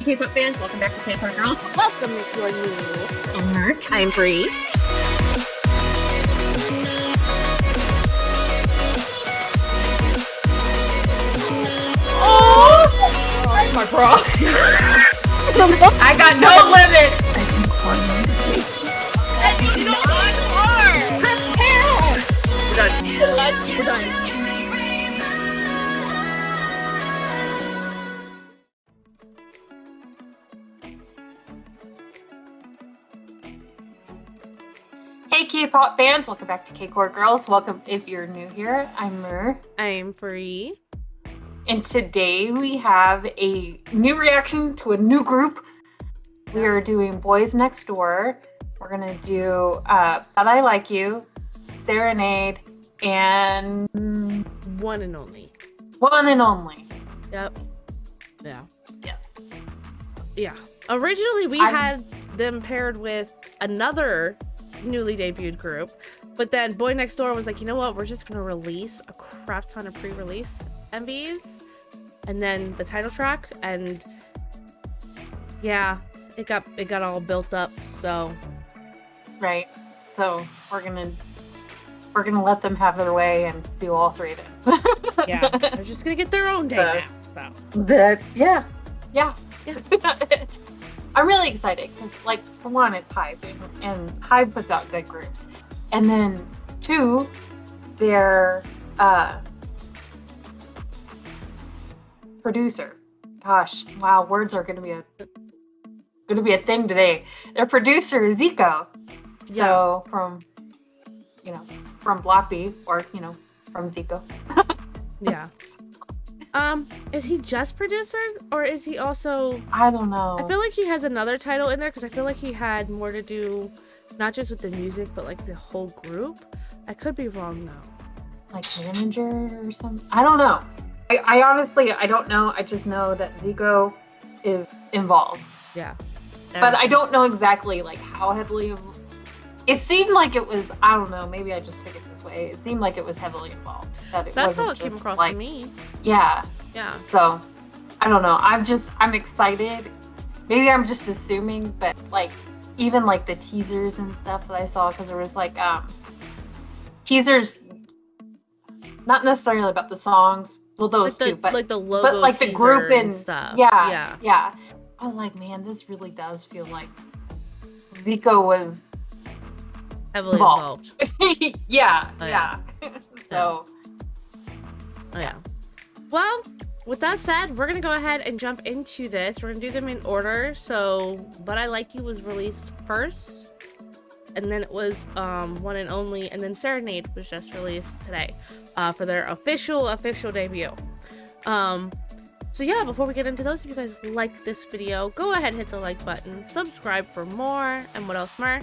K-pop fans, welcome back to K-CordGirls. Welcome if you're new. I'm Merc. I'm Bree. Oh! Where's my bra? I got no limit! We're done. We're done. Hey K-pop fans, welcome back to K-CordGirls. Welcome if you're new here. I'm Mer. I'm Bree. And today we have a new reaction to a new group. We are doing Boys Next Door. We're gonna do But I Like You, Serenade, and One and Only. One and Only. Yep. Yeah. Yes. Yeah. Originally we had them paired with another newly debuted group, but then BOYNEXTDOOR was like, you know what, we're just gonna release a crap ton of pre-release MVs and then the title track, and yeah, it got all built up. So right, so we're gonna let them have their way and do all three of them. yeah, they're just gonna get their own day now. So yeah. I'm really excited because, like, for one, it's Hype, and Hype puts out good groups, and then two, their producer. Gosh, wow, words are gonna be a thing today. Their producer is Zico. So from Block B, or from Zico. Yeah. Is he just producer, or is he also... I don't know. I feel like he has another title in there, because I feel like he had more to do, not just with the music, but like the whole group. I could be wrong though. Like manager or something? I don't know. I honestly, I don't know. I just know that Zico is involved. Yeah. But I don't know exactly like how heavily involved. It seemed like it was, I don't know, maybe I just took it this way. It seemed like it was heavily involved. That's how it came across to me. Yeah. Yeah. So, I don't know. I'm excited. Maybe I'm just assuming, but like, even like the teasers and stuff that I saw, because there was like teasers, not necessarily about the songs, well, those like two, but like the logo, but like the group and stuff. Yeah. I was like, man, this really does feel like Zico was heavily involved. yeah. So, yeah. Well, with that said, we're gonna go ahead and jump into this. We're gonna do them in order. So, But I Like You was released first, and then it was One and Only, and then Serenade was just released today for their official debut. So yeah, before we get into those, if you guys like this video, go ahead and hit the like button, subscribe for more, and what else, Mer?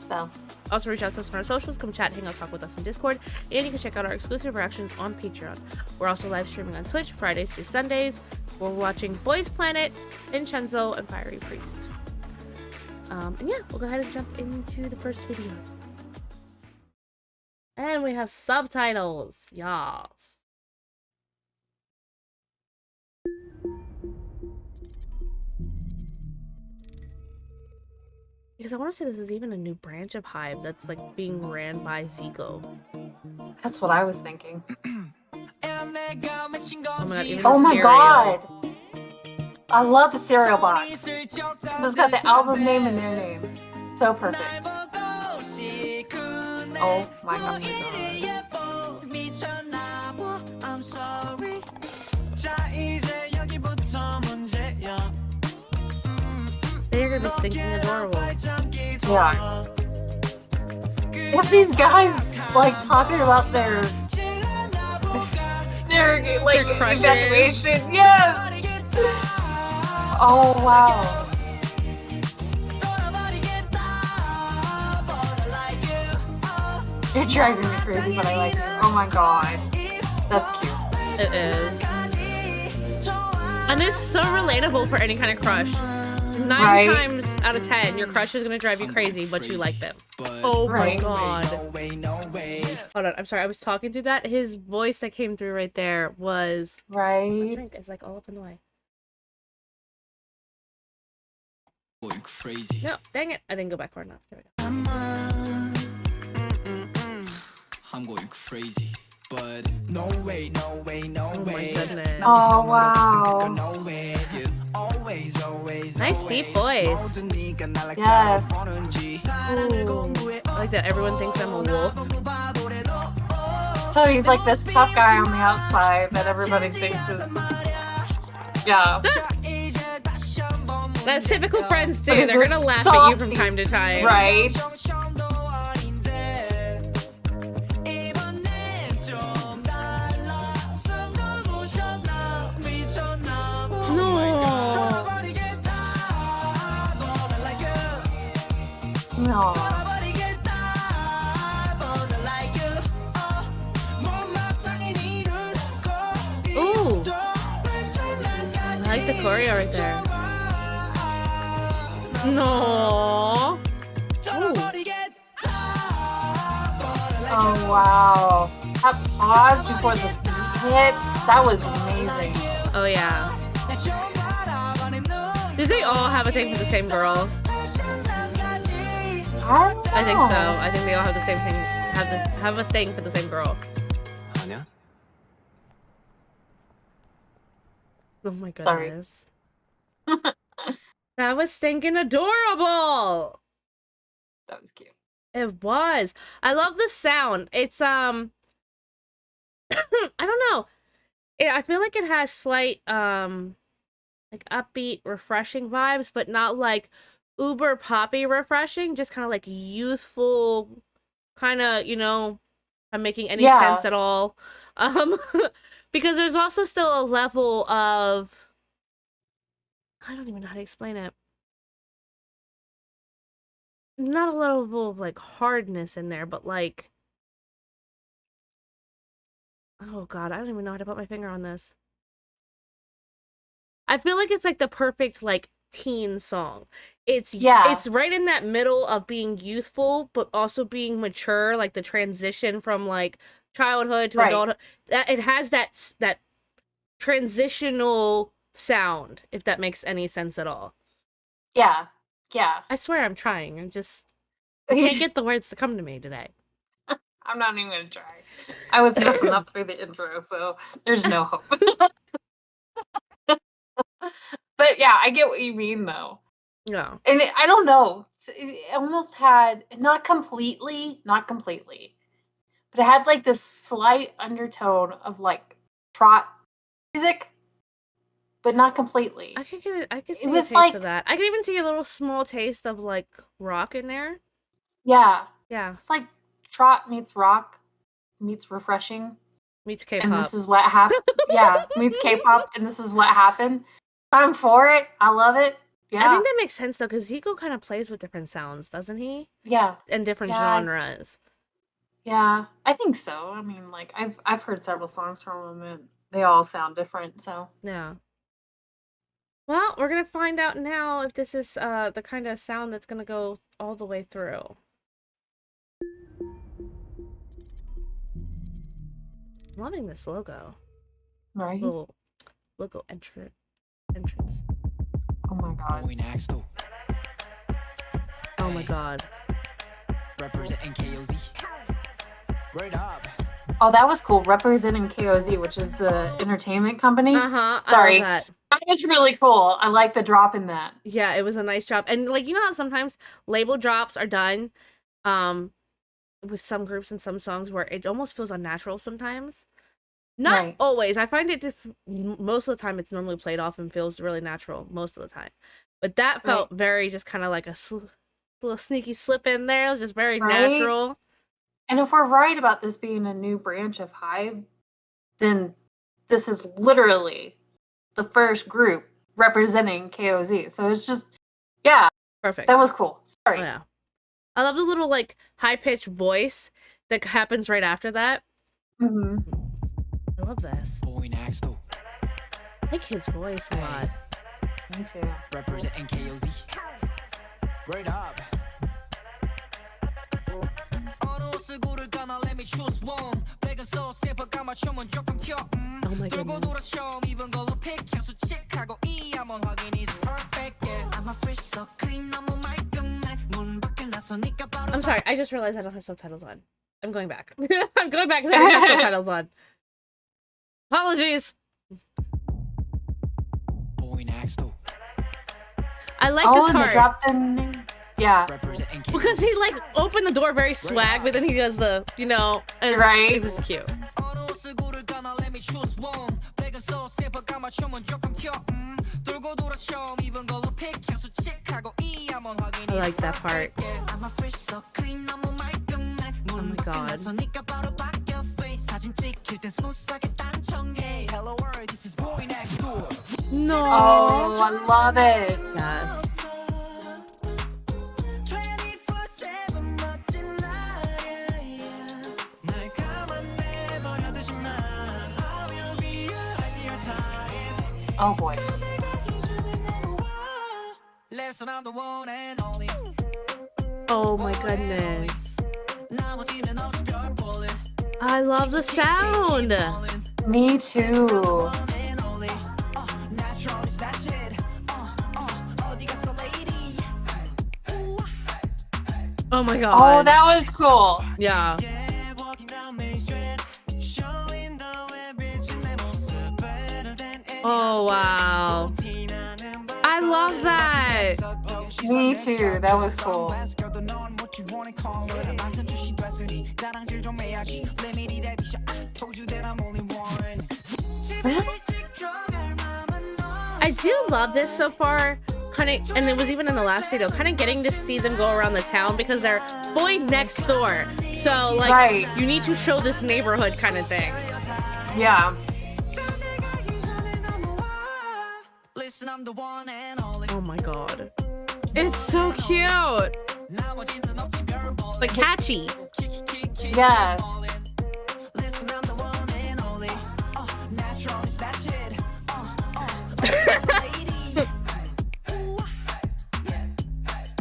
So. Also reach out to us on our socials, come chat, hang out, talk with us on Discord, and you can check out our exclusive reactions on Patreon. We're also live streaming on Twitch Fridays through Sundays. We're watching Boys Planet, Vincenzo, and Fiery Priest. And yeah, we'll go ahead and jump into the first video. And we have subtitles, y'all. Because I want to say this is even a new branch of Hive that's like being ran by Zico. That's what I was thinking. Oh my god! I love the cereal box. It's got the album name and their name. So perfect. Oh my god. They're gonna be stinking adorable. Yeah. What's these guys like talking about their like infatuation? Yes. Oh wow. You're driving me crazy, but I like it. Oh my god. That's cute. It is. And it's so relatable for any kind of crush. 9 times out of 10, your crush is gonna drive you crazy, but you like them. Oh my god. Hold on, I'm sorry, I was talking through that. His voice that came through right there was... My drink is like all up in the way. Going crazy. No, dang it. I didn't go back far enough. There we go. I'm going crazy. But no way, no way, no Oh my way. goodness. Oh, wow. No way. You always, always, Nice deep voice. Yes. Ooh. I like that everyone thinks I'm a wolf. So he's like this tough guy on the outside that everybody thinks is. Yeah. That's typical friends But do. he's They're a gonna laugh at you from softie. time to time. Right. No. No. Ooh. I like the choreo right there. No. Oh wow. That pause before the beat hit, that was amazing. Oh yeah. Do they all have a thing for the same girl? I think so. I think they all have the same thing. Have a thing for the same girl. 아니야? Oh my Sorry. goodness. That was stinking adorable. That was cute. It was. I love the sound. It's I don't know. I feel like it has slight like upbeat, refreshing vibes, but not like uber poppy refreshing, just kind of like youthful, kind of, you know, I'm making any Yeah. sense at all. Because there's also still a level of, I don't even know how to explain it. Not a level of like hardness in there, but like, oh god, I don't even know how to put my finger on this. I feel like it's like the perfect like teen song. It's right in that middle of being youthful but also being mature, like the transition from like childhood to adulthood. That it has that transitional sound, if that makes any sense at all. Yeah. Yeah. I swear I'm trying. I can't get the words to come to me today. I'm not even gonna try. I was messing up through the intro, so there's no hope. But yeah, I get what you mean though. Yeah. And I don't know. It almost had not completely, but it had like this slight undertone of like trot music, but not completely. I could see a was taste like- of that. I could even see a little small taste of like rock in there. Yeah, Yeah. it's like trot meets rock meets refreshing, Meets K-pop. and this is what happened. Yeah, meets K-pop, and this is what happened. I'm for it. I love it. Yeah, I think that makes sense though, because Zico kind of plays with different sounds, doesn't he? yeah, And different Yeah, genres. yeah. I think so. I mean, like I've heard several songs from him, and they all sound different. So Yeah. Well, we're gonna find out now if this is the kind of sound that's gonna go all the way through. Loving this logo. right. Little logo entrance. Oh my god. 보이넥스트도어. Oh my god. Representing KOZ. Word up. Oh, that was cool. Representing KOZ, which is the entertainment company. Uh-huh. Sorry. I love that. That was really cool. I like the drop in that. Yeah, it was a nice job. And like, you know how sometimes label drops are done with some groups and some songs where it almost feels unnatural sometimes. Not Right. always. I find it most of the time it's normally played off and feels really natural most of the time. But that felt very just kind of like a little sneaky slip in there. It was just very Right? natural. And if we're right about this being a new branch of Hive, then this is literally the first group representing KOZ. So it's just, yeah, Perfect. that was cool. Oh, Sorry. yeah. I love the little like high-pitched voice that happens right after that. hmm I love this. 보이넥스트도어. I like his voice a lot. Me too. Representing KOZ. Word up. 어느 옷을 고를까나 let me choose one. 백은 써 세번 감아주면 조금 튀어. Oh my 돌고 goodness. 돌아 처음 입은 걸로 pick 향수 체크하고 이 한번 확인 is perfect. Yeah. I'm a fresh I'm sorry, I just realized I don't have subtitles on. I'm going back. I'm going back because I didn't have subtitles on. Apologies. I like this and part. they dropped them. Yeah. Because he like opened the door very swag, but then he does the, you know, and Right. It was cute. I like that part. Oh my god. No. Oh, I love it. Yes. Oh boy. Oh my goodness. I love the sound. Me too. Oh my god. Oh, that was cool. Yeah. Oh wow. I love that. Me too. That was cool. I do love this so far. Kind of, and it was even in the last video, kind of getting to see them go around the town because they're boy next door. So like, Right. You need to show this neighborhood kind of thing. Yeah. Oh my god. It's so cute. But catchy. Yes.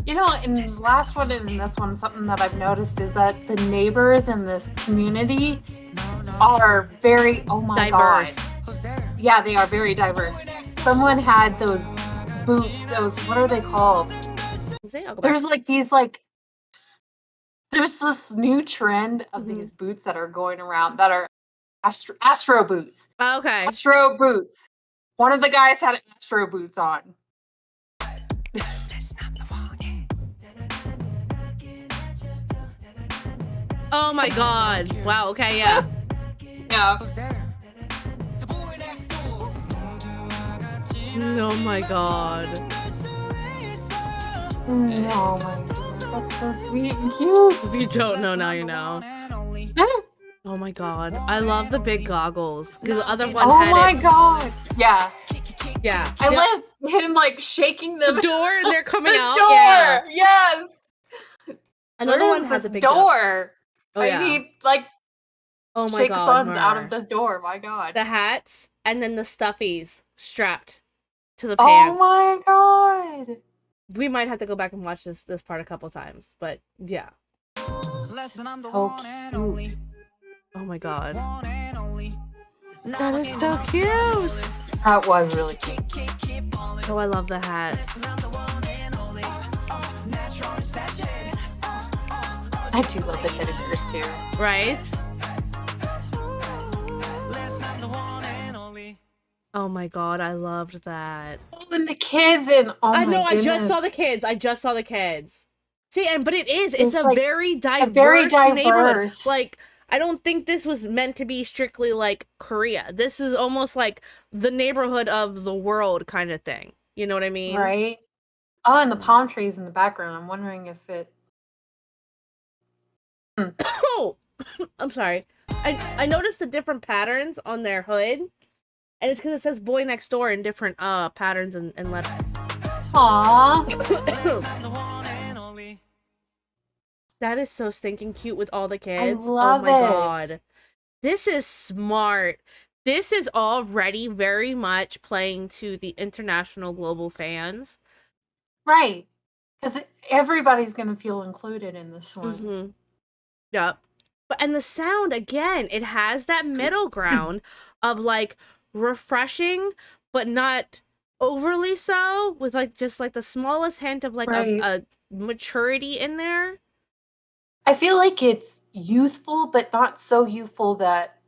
You know, in the last one and in this one, something that I've noticed is that the neighbors in this community are very, oh my Diverse. god. Yeah, they are very diverse. Someone had those boots, those, what are they called? There's like these like, there's this new trend of these boots that are going around that are Astro boots. Oh, okay. Astro boots. One of the guys had Astro boots on. Oh my god. Wow, okay, yeah. Yeah. Oh my god. Oh my god. That's so sweet and cute. If you don't know, now you know. Oh my god. I love the big goggles. Because the other ones Oh had my it. god. Yeah. Yeah. I love him like shaking The the door and they're coming the out. door. Yeah. Yes. Another Where one is has a this big door. Oh, I yeah. need like Oh my shake god. suns out Mer. of this door. My god. The hats and then the stuffies strapped to the Oh pants. my god. We might have to go back and watch this part a couple times, but yeah. So cute. Oh my god. That is so cute. That was really cute. Oh, I love the hats. I do love the teddy bears too. Right? Oh my god, I loved that. Oh, and the kids and oh I my know, goodness. I just saw the kids. See, but it's It's a like very diverse, very neighborhood. diverse. Like, I don't think this was meant to be strictly like Korea. This is almost like the neighborhood of the world kind of thing. You know what I mean? Right? Oh, and the palm trees in the background. I'm wondering if it. Oh, I'm sorry. I noticed the different patterns on their hood, and it's because it says "Boy Next Door" in different patterns and letters. Aww. That is so stinking cute with all the kids. love oh my it. god. This is smart. This is already very much playing to the international global fans. Right. Because everybody's going to feel included in this one. Mm-hmm. Yep. And the sound, again, it has that middle ground of like refreshing, but not overly so, with like just like the smallest hint of like Right. a maturity in there. I feel like it's youthful, but not so youthful that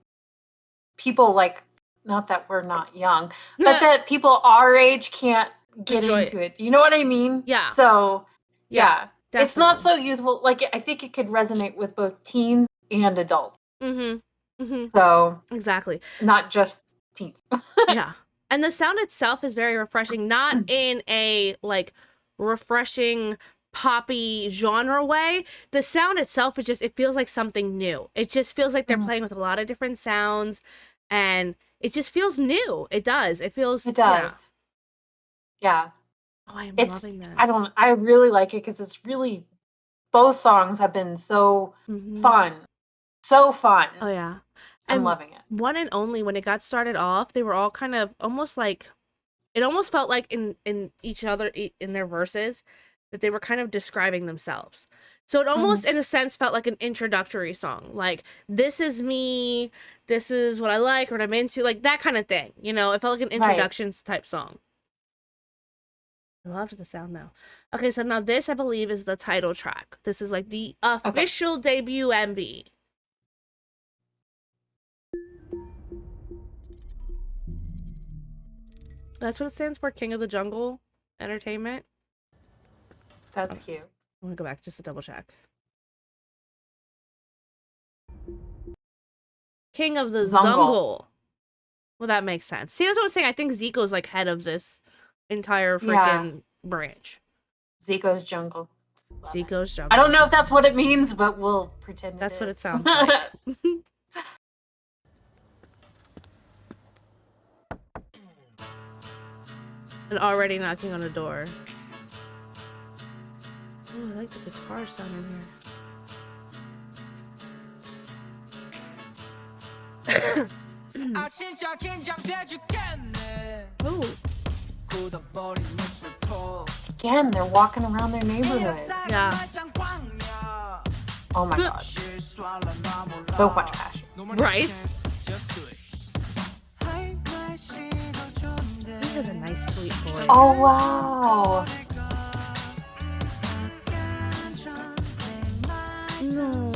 people like, not that we're not young, but that people our age can't get Enjoy into it. You know what I mean? Yeah. So, yeah. It's not definitely. so youthful. Like, I think it could resonate with both teens and adults. So, Exactly. not just teens. Yeah. And the sound itself is very refreshing, not in a like refreshing poppy genre way. The sound itself is just, it feels like something new. It just feels like they're playing with a lot of different sounds, and it just feels new. It does. It feels, It does. Yeah. Oh, I am It's, loving this. I really like it because it's really, both songs have been so fun. So fun. Oh yeah. I'm loving it. One and only, when it got started off, they were all kind of almost like, it almost felt like in each other, in their verses, that they were kind of describing themselves. So it almost, in a sense, felt like an introductory song. Like, this is me, this is what I like, what I'm into, like that kind of thing. You know, it felt like an introductions type song. I loved the sound though. Okay, so now this, I believe, is the title track. This is like the official debut MV. That's what it stands for, King of the Jungle Entertainment. That's cute. I'm gonna go back just to double check. King of the Jungle. Well, that makes sense. See, that's what I was saying. I think Zico's like head of this entire freaking branch. Zico's Jungle. Zico's Jungle. I don't know if that's what it means, but we'll pretend that's it what is. It sounds like. And already knocking on the door. Oh, I like the guitar sound in here. Oh. Again, they're walking around their neighborhood. Yeah. Oh my god. So much passion. Right? He has a nice, sweet voice. Oh, wow. No.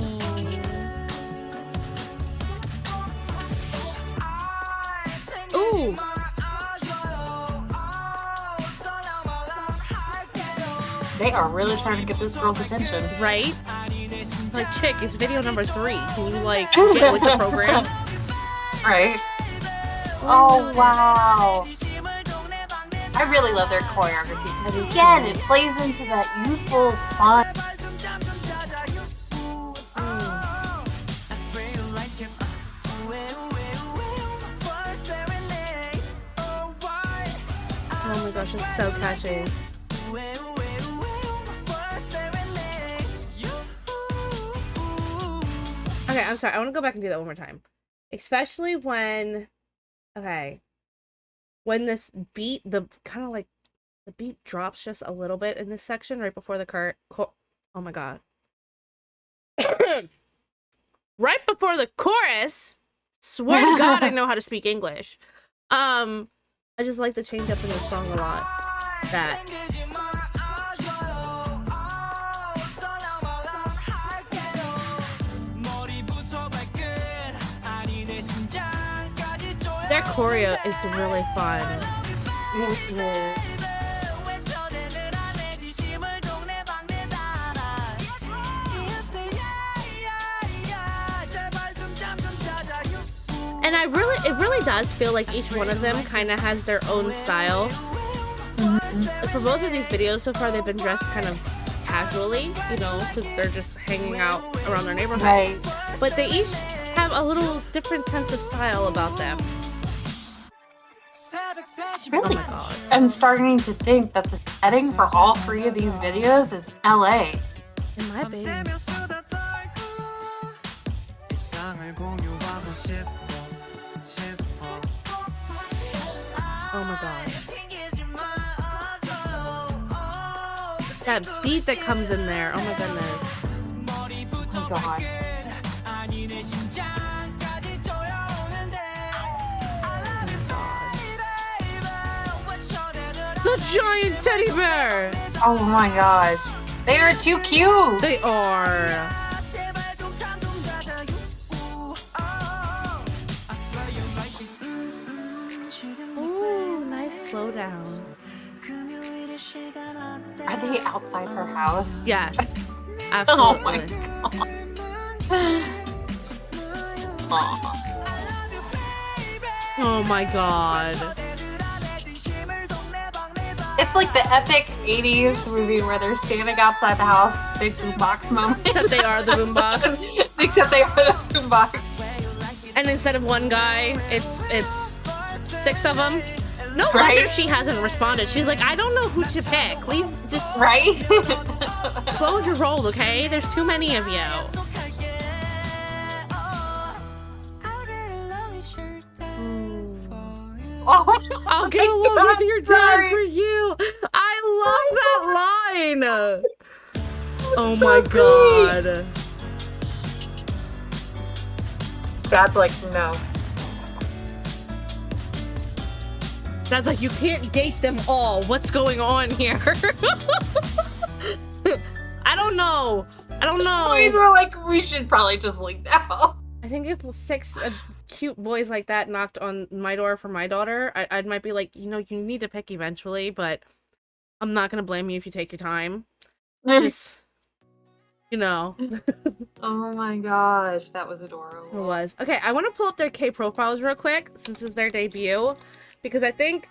Ooh. They are really trying to get this girl's attention. Right? Like, chick, it's video number 3. Can you, like, get with the program? Right? Oh, wow. I really love their choreography because, again, it plays into that youthful fun. Oh my gosh, it's so catchy. Okay, I'm sorry. I want to go back and do that one more time. Especially when, when this beat, the kind of like, the beat drops just a little bit in this section right before the oh my god. Right before the chorus, swear to God, I know how to speak English. I just like the change up in the song a lot. That. Their choreo is really fun. And it really does feel like each one of them kind of has their own style. For both of these videos so far, they've been dressed kind of casually, you know, because they're just hanging out around their neighborhood. Right. But they each have a little different sense of style about them. Really? Oh my god. I'm starting to think that the setting for all 3 of these videos is LA. It might be. Oh my god. That beat that comes in there. Oh my goodness. Oh god. The giant teddy bear! Oh my gosh. They are too cute. They are. Ooh, nice slowdown. Are they outside her house? Yes. Oh my Absolutely. god. Aw. Oh my god. It's like the epic 80s movie where they're standing outside the house, big boombox moment. Except they are the boombox. Except they are the boombox. And instead of one guy, it's 6 of them. No wonder Right? she hasn't responded. She's like, I don't know who to pick. Leave, just Right? slow your roll, okay? There's too many of you. Oh, I'll get along God, with your dad sorry. for you. I love that line. Oh so my great. god. Dad's like, no. That's like, you can't date them all. What's going on here? I don't know. Boys are like, we should probably just leave now. I think if 6 cute boys like that knocked on my door for my daughter, I might be like, you need to pick eventually, but I'm not gonna blame you if you take your time. Just, Oh my gosh, that was adorable. It was. Okay, I want to pull up their K-Profiles real quick, since it's their debut, because I think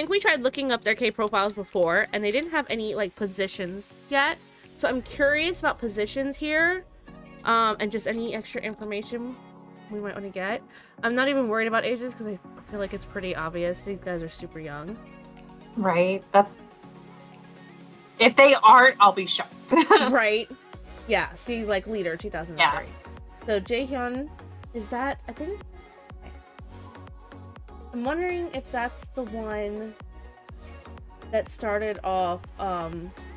we tried looking up their K-Profiles before, and they didn't have any, positions yet. So I'm curious about positions here, and just any extra information we might want to get. I'm not even worried about ages, because I feel like it's pretty obvious. These guys are super young. Right? If they aren't, I'll be shocked. Right? Yeah, see, leader, 2003. Yeah. So Jaehyun, is that, I think... I'm wondering if that's the one that started off,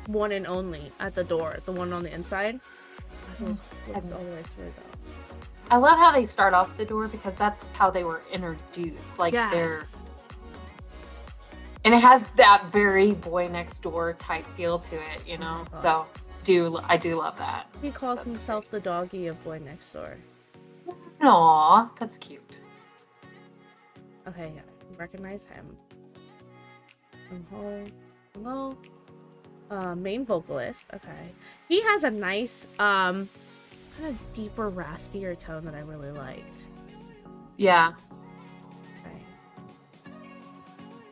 one and only at the door, the one on the inside. I think it's all the way through, though. I love how they start off the door because that's how they were introduced. Yes. And it has that very Boy Next Door type feel to it, you know? Oh my So I do love that. He calls That's himself the doggy of Boy Next Door. Aw, that's cute. Okay, yeah, recognize him. Hello. Main vocalist. Okay, he has a nice, kind of deeper, raspier tone that I really liked. Yeah. Okay.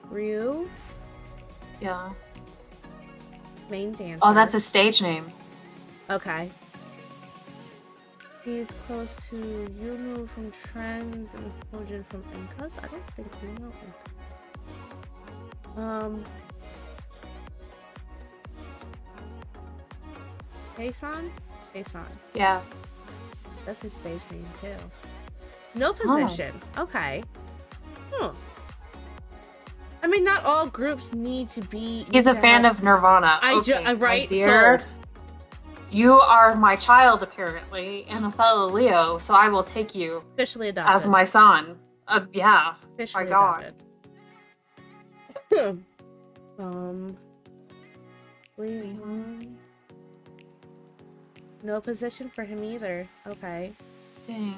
Ryu, Yeah. main dancer. Oh, that's a stage name. Okay. He's close to Yumu from Trends and Hojin from Inkas. I don't think we know Inkas. Taesan? Taesan. Yeah. That's his stage name too. No position. Okay. I mean, not all groups need to be. He's a fan of Nirvana. Okay, right. my dear, So you are my child, apparently, and a fellow Leo, so I will take you officially adopted. as my son. Yeah. Officially my God. adopted. No position for him either. Okay. Dang.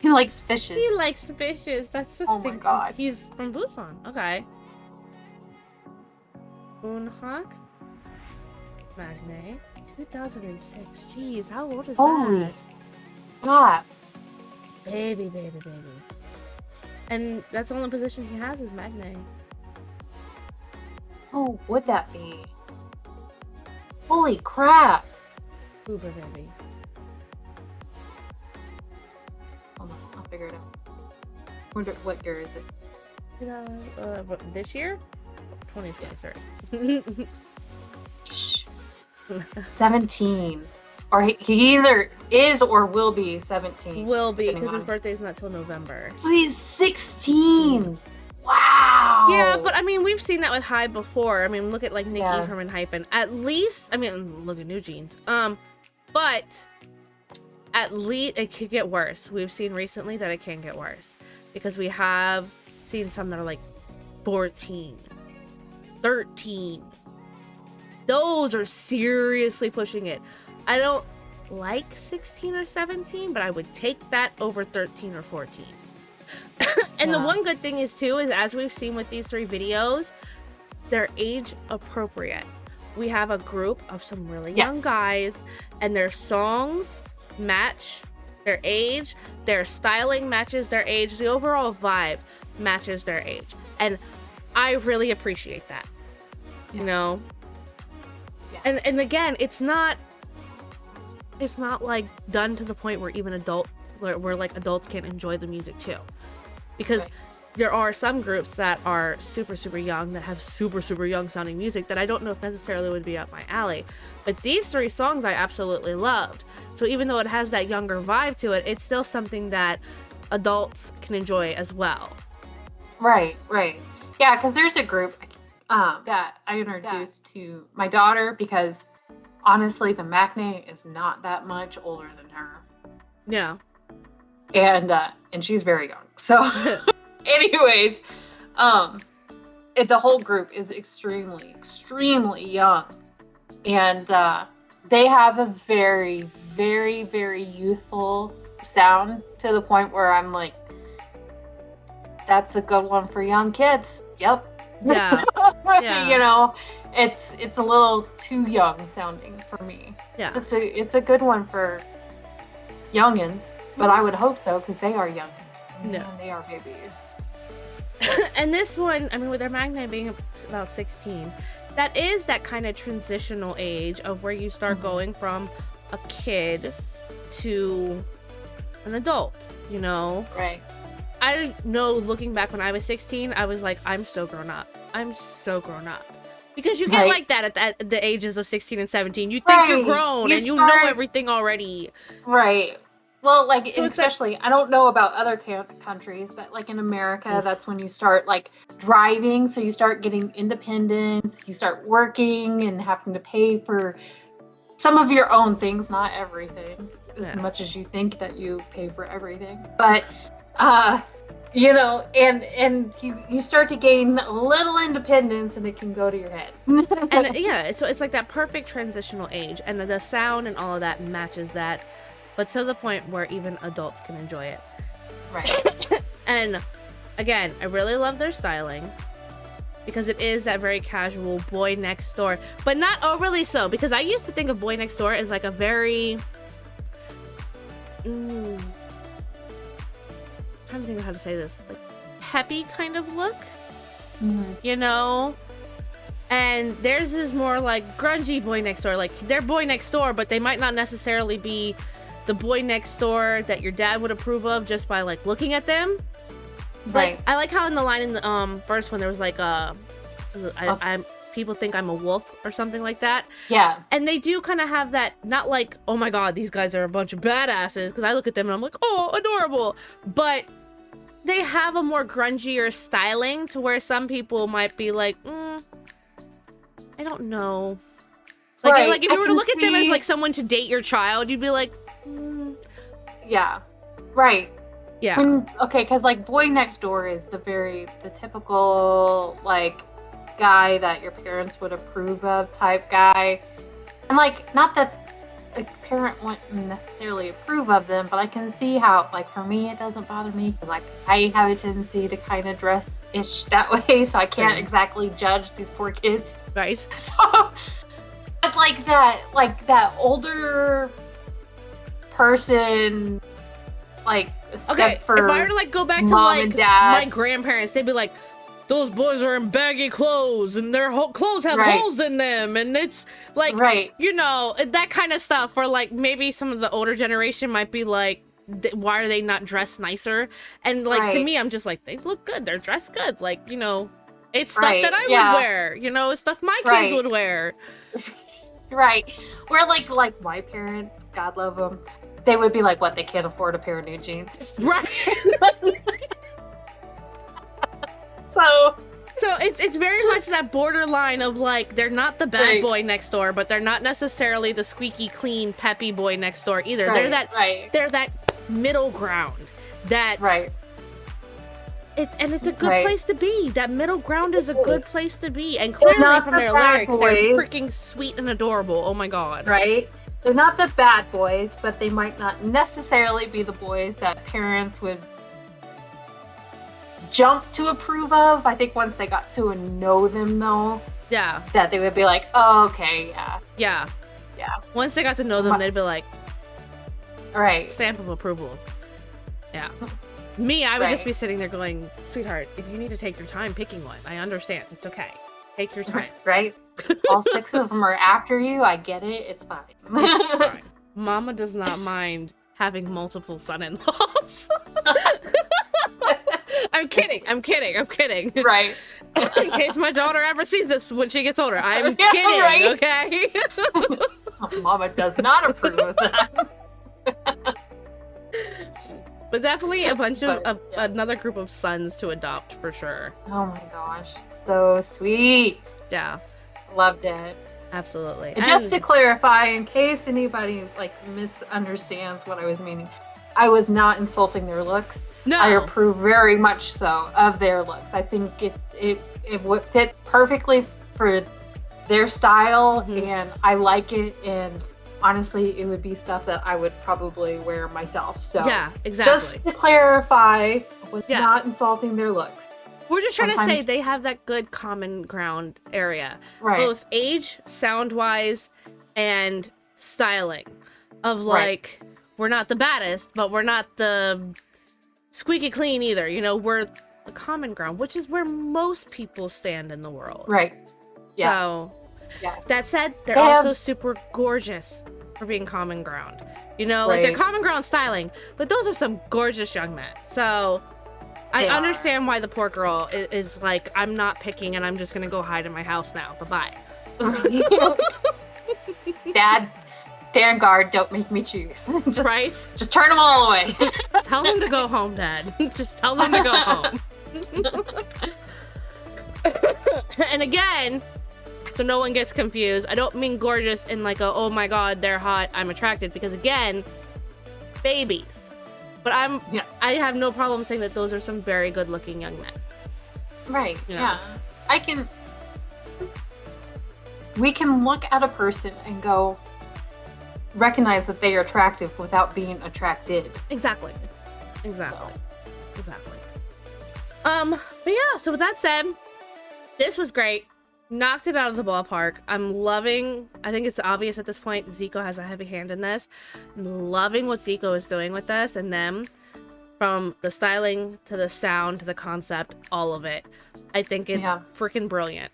He likes fishes. He likes fishes. That's just Oh my God. He's from Busan. Okay. Moonhawk. Magne. 2006. Jeez, how old is Holy that? God. Baby. And that's the only position he has is Magne. Oh, would that be? Holy crap. Uber baby. Hold on, I'll figure it out. Wonder what year is it? What, this year? 2023. Shh. 17. Or he either is or will be 17. Will be, depending because his on- birthday's not till November. So he's 16. Wow. Yeah, but I mean, we've seen that with Hype before. I mean, look at Nikki Yeah. from Hypen. At least, I mean, look at New Jeans. But at least it could get worse. We've seen recently that it can get worse because we have seen some that are 14. 13. Those are seriously pushing it. I don't like 16 or 17, but I would take that over 13 or 14. And the one good thing is too, is as we've seen with these 3 videos, they're age appropriate. We have a group of some really young guys, and their songs match their age, their styling matches their age, the overall vibe matches their age. And I really appreciate that. You know? And again, it's not like done to the point where even where like adults can't enjoy the music too. Because there are some groups that are super, super young that have super, super young sounding music that I don't know if necessarily would be up my alley. But these 3 songs I absolutely loved. So even though it has that younger vibe to it, it's still something that adults can enjoy as well. Right. Yeah, because there's a group that I introduced to my daughter because honestly, the Maknae is not that much older than her. Yeah. And she's very young. So anyways, the whole group is extremely, extremely young. And they have a very, very, very youthful sound to the point where I'm like, that's a good one for young kids. Yep. Yeah. Yeah. You know, it's a little too young sounding for me. Yeah. It's a good one for youngins, but I would hope so because they are young. Yeah. And they are babies. And this one, I mean, with their Maknae being about 16, that is that kind of transitional age of where you start going from a kid to an adult, you know? Right. I know, looking back when I was 16, I was like, I'm so grown up. I'm so grown up. Because you get like that at the ages of 16 and 17. You think you're grown and you know everything already. Right. Well, like, So especially, I don't know about other countries, but like in America, that's when you start like driving. So you start getting independence, you start working and having to pay for some of your own things, not everything, as much as you think that you pay for everything. But, you know, and you start to gain a little independence and it can go to your head. And yeah, so it's like that perfect transitional age, and the sound and all of that matches that, but to the point where even adults can enjoy it. Right. And again, I really love their styling because it is that very casual boy next door, but not overly so, because I used to think of Boy Next Door as like a very trying to think of how to say this, like peppy kind of look, you know? And theirs is more like grungy Boy Next Door. Like, they're Boy Next Door, but they might not necessarily be the boy next door that your dad would approve of just by like looking at them. Right. Like, I like how in the line in the first one there was like people think I'm a wolf or something like that. Yeah. And they do kind of have that, not like, oh my god, these guys are a bunch of badasses, because I look at them and I'm like, oh, adorable. But they have a more grungier styling to where some people might be like, I don't know. Like, right. like if you were to look at them as like someone to date your child, you'd be like, yeah. Right. Yeah. Okay, because like Boy Next Door is the typical like guy that your parents would approve of type guy. And like, not that the parent wouldn't necessarily approve of them, but I can see how, like, for me it doesn't bother me, because like I have a tendency to kind of dress ish that way, so I can't exactly judge these poor kids. Right. So but like that older person, like, Okay, for if I were to like go back to mom like and dad, my grandparents, they'd be like, those boys are in baggy clothes and their clothes have holes in them, and it's like, you know, that kind of stuff. Or like maybe some of the older generation might be like, why are they not dressed nicer? And like to me, I'm just like, they look good, they're dressed good, like, you know, it's stuff that I would wear, you know, stuff my kids would wear. Right. Where like my parents, God love them, they would be like, what, they can't afford a pair of new jeans. Right. So it's very much that borderline of like, they're not the bad boy next door, but they're not necessarily the squeaky clean peppy boy next door either. They're that middle ground that it's a good Right. place to be. That middle ground is a good place to be. And clearly not from the their bad lyrics, they're boys. freaking sweet and adorable. Oh my god. Right? They're not the bad boys, but they might not necessarily be the boys that parents would jump to approve of. I think once they got to know them, though, Yeah. that they would be like, oh, okay, yeah, Yeah. yeah. Once they got to know them, they'd be like, Right. stamp of approval. Yeah. Me, I would just Right. be sitting there going, sweetheart, if you need to take your time picking one, I understand. It's okay. Take your time. Right? All 6 of them are after you. I get it. It's fine. It's fine. Mama does not mind having multiple son-in-laws. I'm kidding. I'm kidding. I'm kidding. Right. In case my daughter ever sees this when she gets older. I'm kidding, right? okay? Mama does not approve of that. But definitely a bunch of But, yeah. another group of sons to adopt for sure. Oh my gosh. So sweet. Yeah, Loved it. absolutely. And just to And- clarify, in case anybody like misunderstands what I was meaning, I was not insulting their looks. no, I approve very much so of their looks. I think it fits perfectly for their style, Mhm. and I like it. And honestly, it would be stuff that I would probably wear myself. So yeah, exactly. just to clarify, I was Yeah. not insulting their looks. We're just trying to say sometimes- they have that good common ground area, Right. both age, sound wise, and styling. Of Right. like, we're not the baddest, but we're not the squeaky clean either. You know, we're the common ground, which is where most people stand in the world. Right. Yeah. So, Yeah. that said, they're They have- also super gorgeous for being common ground. You know, like they're Right. common ground styling, but those are some gorgeous young men. So, I They are. understand why the poor girl is like, I'm not picking and I'm just gonna go hide in my house now. Bye bye. Dad, stand guard, don't make me choose. just, Right? just turn them all away. Tell them to go home, Dad. Just tell them to go home. And again, so no one gets confused, I don't mean gorgeous in like a, oh my god, they're hot, I'm attracted, because again, babies. But Yeah. I have no problem saying that those are some very good looking young men. Right. Yeah. Yeah. We can look at a person and go, recognize that they are attractive without being attracted. Exactly. Exactly. Exactly. But yeah, so with that said, this was great. Knocked it out of the ballpark. I'm loving, I think it's obvious at this point, Zico has a heavy hand in this. I'm loving what Zico is doing with this and them. From the styling to the sound to the concept, all of it. I think it's Yeah. freaking brilliant.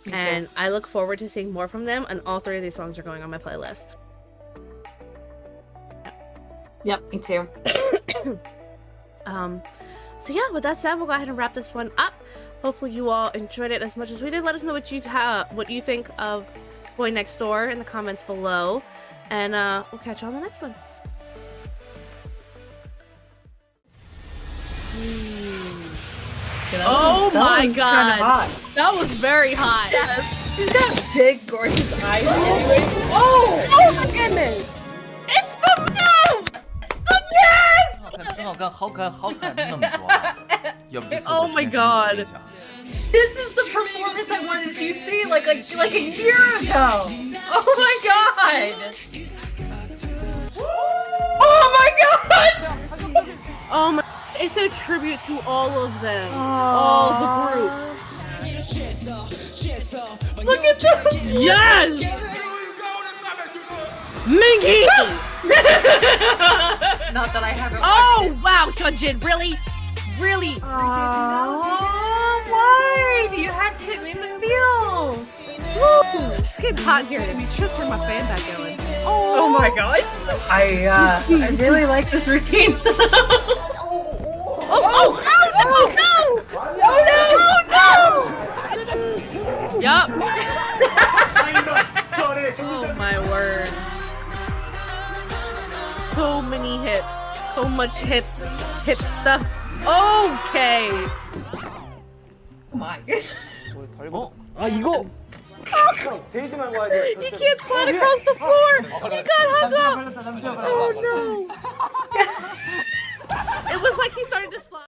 Me too. And I look forward to seeing more from them, and all 3 of these songs are going on my playlist. Yep, me too. So yeah, with that said, we'll go ahead and wrap this one up. Hopefully you all enjoyed it as much as we did. Let us know what you think of Boy Next Door in the comments below, and we'll catch you on the next one. Oh my god, that was very hot. She's got big, gorgeous eyes. Oh my goodness, it's the move. Oh my god. This is the performance I wanted to see like a year ago. Oh my god. Oh my god. Oh my, it's a tribute to all of them, all the groups. Look at them. Yes! Minky! Not that I haven't. Oh wow, Chunjin, really? Really? Why? You had to hit me in the feels. Woo! It's getting hot here. Let's just turn my fan back going. Oh my gosh. I really like this routine. Oh no! Yup. Oh my word. So many hips. So much hip stuff. Okay. My. 아 이거 데이지 말고 와야 돼. He can't slide across the floor. He got hung up. Oh no. It was like he started to slide.